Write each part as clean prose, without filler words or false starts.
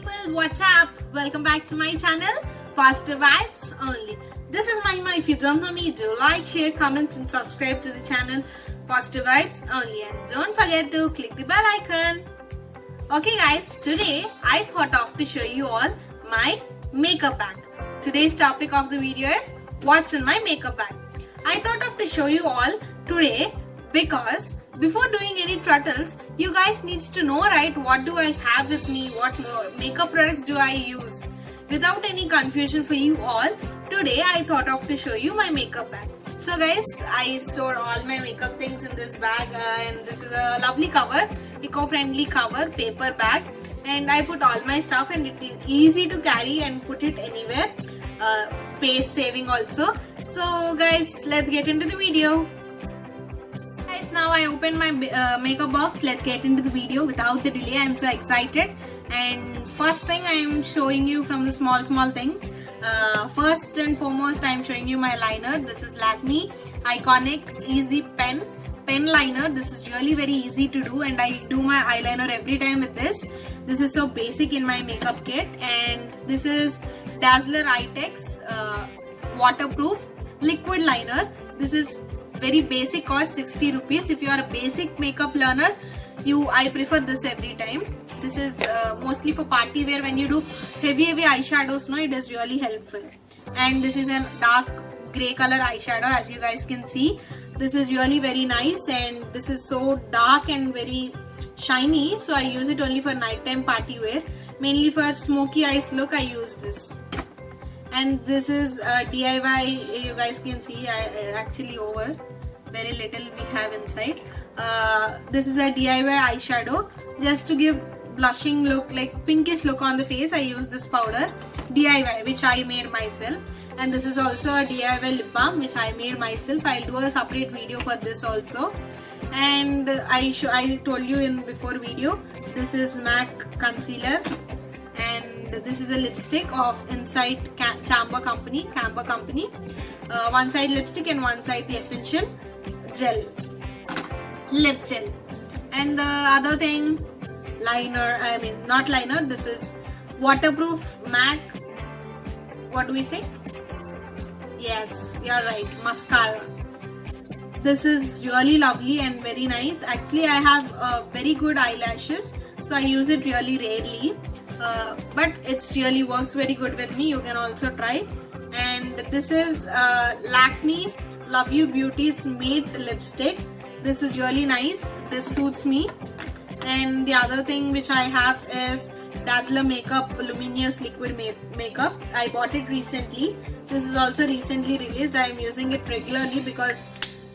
people, what's up? Welcome back to my channel, Positive Vibes Only. This is Mahima. If you don't know me, do like, share, comment and subscribe to the channel Positive Vibes Only, and don't forget to click the bell icon. Okay guys, today I thought of to show you all my makeup bag. Today's topic of the video is what's in my makeup bag. I thought of to show you all today because before doing any tutorials, you guys needs to know, right, what do I have with me, what more makeup products do I use. Without any confusion for you all, today I thought of to show you my makeup bag. So guys, I store all my makeup things in this bag, and this is a lovely cover, eco-friendly cover, paper bag, and I put all my stuff, and it is easy to carry and put it anywhere, space saving also. So guys, let's get into the video. Guys, now I opened my makeup box. Let's get into the video without the delay. I'm so excited. And first thing I am showing you from the small things. First and foremost, I am showing you my liner. This is Lakme Iconic Easy Pen Liner. This is really very easy to do, and I do my eyeliner every time with this. This is so basic in my makeup kit. And this is Dazzler Eye-Tex waterproof liquid liner. This is very basic, cost 60 rupees. If you are a basic makeup learner, I prefer this every time. This is mostly for party wear. When you do heavy eyeshadows, no, it is really helpful. And this is a dark grey color eyeshadow, as you guys can see. This is really very nice, and this is so dark and very shiny, so I use it only for nighttime party wear. Mainly for smoky eyes look, I use this. And this is DIY, you guys can see, actually over very little we have inside. This is a DIY eyeshadow, just to give blushing look, like pinkish look on the face. I use this powder, DIY, which I made myself. And this is also a DIY lip balm, which I made myself. I'll do a separate video for this also. And I told you in before video, this is MAC concealer, and this is a lipstick of Inside Camber Company. One side lipstick and one side the essential gel, lip gel. And the other thing, liner, not liner, this is waterproof MAC, what do we say? Yes, you're right, mascara. This is really lovely and very nice. Actually, I have very good eyelashes, so I use it really rarely. But it really works very good with me. You can also try. And this is Lakme Love You Beauty's Matte Lipstick. This is really nice. This suits me. And the other thing which I have is Dazzler Makeup Luminous Liquid Makeup. I bought it recently. This is also recently released. I am using it regularly because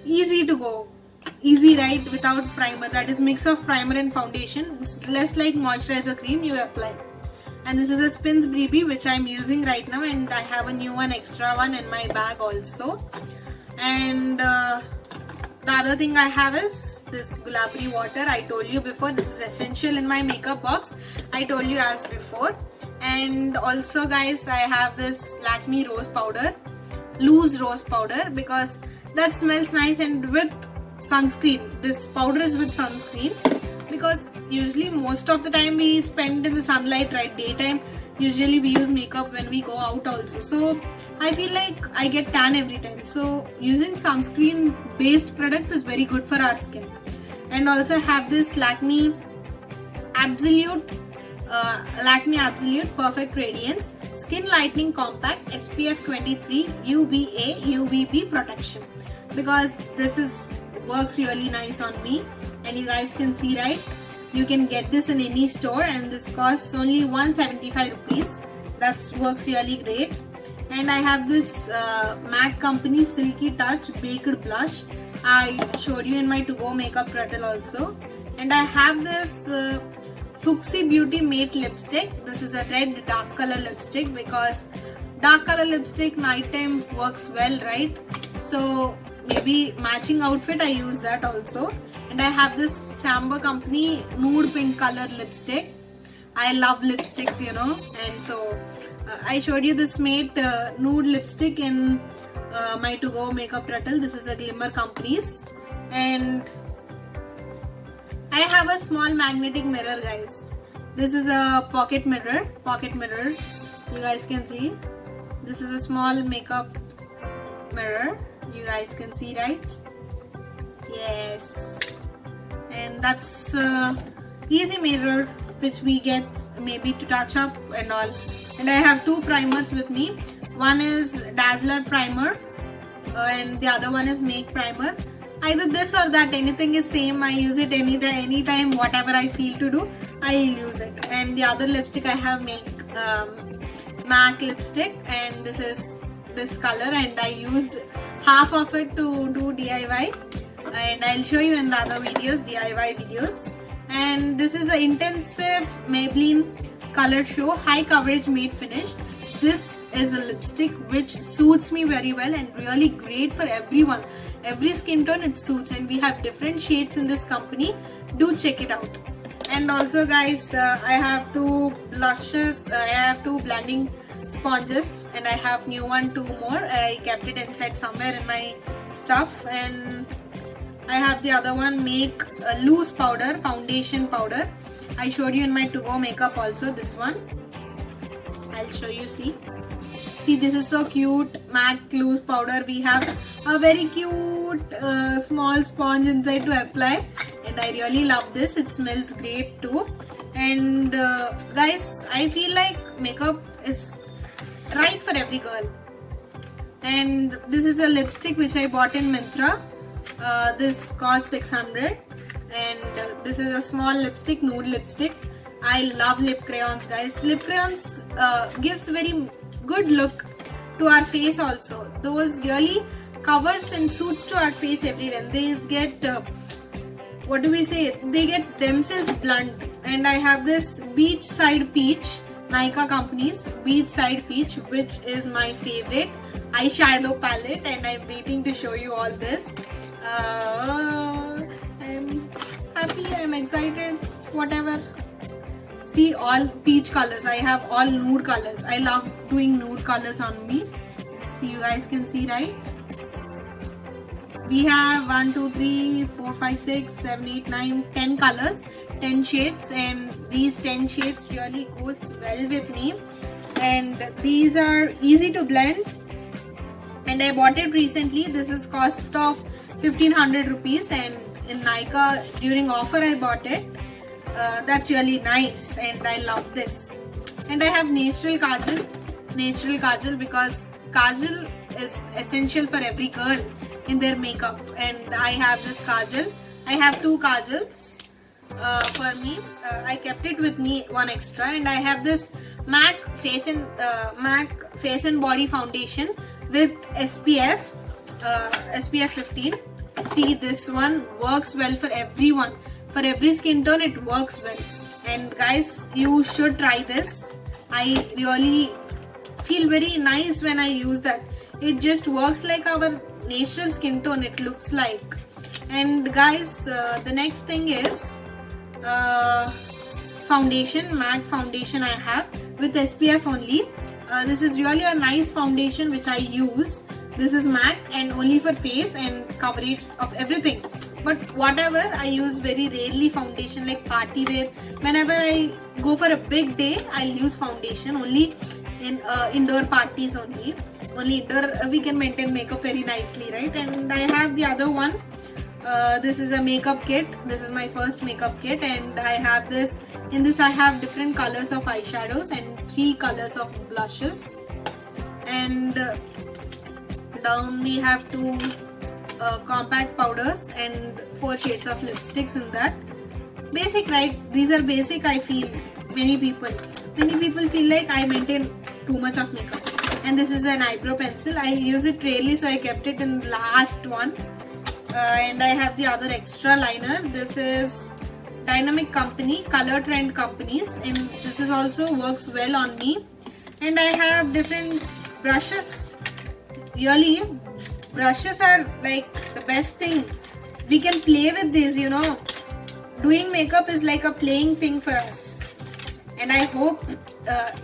easy to go. Easy, right, without primer. That is mix of primer and foundation. It's less like moisturizer cream you apply. And this is a Spins BB, which I am using right now, and I have a new one, extra one in my bag also. And the other thing I have is this Gulabri water. I told you before, this is essential in my makeup box. I told you as before. And also guys, I have this Lakme rose powder, loose rose powder, because that smells nice, and with sunscreen. This powder is with sunscreen, because usually most of the time we spend in the sunlight, right? Daytime usually we use makeup when we go out also, so I feel like I get tan every time. So using sunscreen based products is very good for our skin. And also have this Lakme Absolute Perfect Radiance Skin Lightening Compact SPF 23 UVA UVB protection, because this works really nice on me. And you guys can see, right, you can get this in any store, and this costs only 175 rupees. That works really great. And I have this MAC Company Silky Touch Baked Blush. I showed you in my to-go makeup tutorial also. And I have this Huxi Beauty Matte Lipstick. This is a red dark color lipstick, because dark color lipstick nighttime works well, right? So maybe matching outfit, I use that also. And I have this Camber Company Nude Pink color lipstick. I love lipsticks, you know. And so I showed you this matte nude lipstick in my to-go makeup tutorial. This is a Glimmer Company's. And I have a small magnetic mirror, guys. This is a pocket mirror. You guys can see. This is a small makeup mirror. You guys can see, right? Yes. And that's easy mirror which we get maybe to touch up and all. And I have two primers with me. One is Dazzler primer and the other one is Make primer. Either this or that, anything is same. I use it anytime, whatever I feel to do, I use it. And the other lipstick I have MAC lipstick, and this is this color, and I used half of it to do DIY, and I'll show you in the other videos, DIY videos. And this is an intensive Maybelline Color Show High Coverage Matte Finish. This is a lipstick which suits me very well and really great for everyone. Every skin tone it suits, and we have different shades in this company. Do check it out. And also guys, I have two blushes, I have two blending sponges, and I have new one, two more. I kept it inside somewhere in my stuff. And I have the other one, Make loose powder, foundation powder. I showed you in my to go makeup also, this one. I'll show you, see, this is so cute, MAC loose powder. We have a very cute small sponge inside to apply, and I really love this. It smells great too. And guys, I feel like makeup is right for every girl. And this is a lipstick which I bought in Myntra. This cost 600, and this is a small lipstick, nude lipstick. I love lip crayons, guys. Lip crayons gives very good look to our face also. Those really covers and suits to our face every day. These get what do we say, they get themselves blunt. And I have this Beachside Peach, Nykaa company's Beachside Peach, which is my favorite eyeshadow palette, and I'm waiting to show you all this. I'm happy, I'm excited, whatever. See, all peach colors. I have all nude colors. I love doing nude colors on me. See, you guys can see, right? We have 1, 2, 3, 4, 5, 6, 7, 8, 9, 10 colors, 10 shades, and these 10 shades really goes well with me. And these are easy to blend. And I bought it recently. This is cost of 1500 rupees, and in Nykaa during offer I bought it. That's really nice, and I love this. And I have natural kajal because kajal is essential for every girl in their makeup. And I have this kajal. I have two kajals for me. I kept it with me, one extra. And I have this MAC face and body foundation with SPF 15. See, this one works well for everyone. For every skin tone it works well. And guys, you should try this. I really feel very nice when I use that. It just works like our natural skin tone, it looks like. And guys, the next thing is foundation, MAC foundation I have with SPF only. This is really a nice foundation which I use. This is MAC and only for face and coverage of everything. But whatever, I use very rarely foundation, like party wear. Whenever I go for a big day, I'll use foundation only in indoor parties only. Only indoor we can maintain makeup very nicely, right? And I have the other one. This is a makeup kit. This is my first makeup kit, and I have this. In this I have different colors of eyeshadows and 3 colors of blushes. And down we have 2 compact powders and 4 shades of lipsticks in that. Basic, right? These are basic. I feel many people feel like I maintain too much of makeup. And this is an eyebrow pencil. I use it rarely, so I kept it in last one. And I have the other extra liner. This is Dynamic Company, Color Trend Companies, and this is also works well on me. And I have different brushes. Really, brushes are like the best thing. We can play with these, you know. Doing makeup is like a playing thing for us. And I hope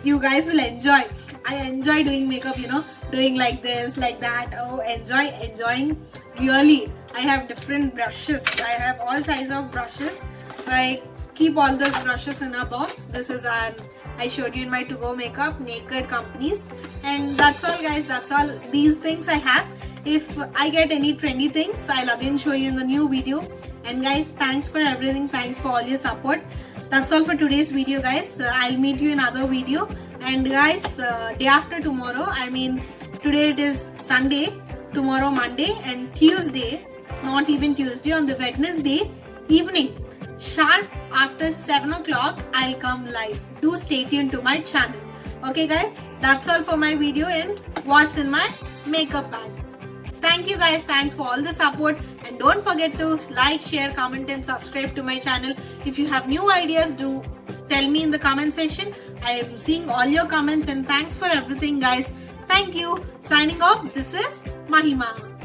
you guys will enjoy. I enjoy doing makeup, you know, doing like this, like that. Oh, enjoying really. I have different brushes. I have all sizes of brushes, like keep all those brushes in a box. This is I showed you in my To Go Makeup Naked companies, and that's all guys, that's all. These things I have. If I get any trendy things, I'll again show you in the new video. And guys, thanks for everything, thanks for all your support. That's all for today's video guys. I'll meet you in another video. And guys, day after tomorrow, I mean today it is Sunday, tomorrow Monday, and Tuesday, not even Tuesday, on the Wednesday evening, sharp after 7 o'clock, I'll come live. Do stay tuned to my channel. Okay guys, that's all for my video in what's in my makeup bag. Thank you guys, thanks for all the support, and don't forget to like, share, comment and subscribe to my channel. If you have new ideas, do tell me in the comment section. I am seeing all your comments, and thanks for everything guys. Thank you. Signing off, this is Mahima.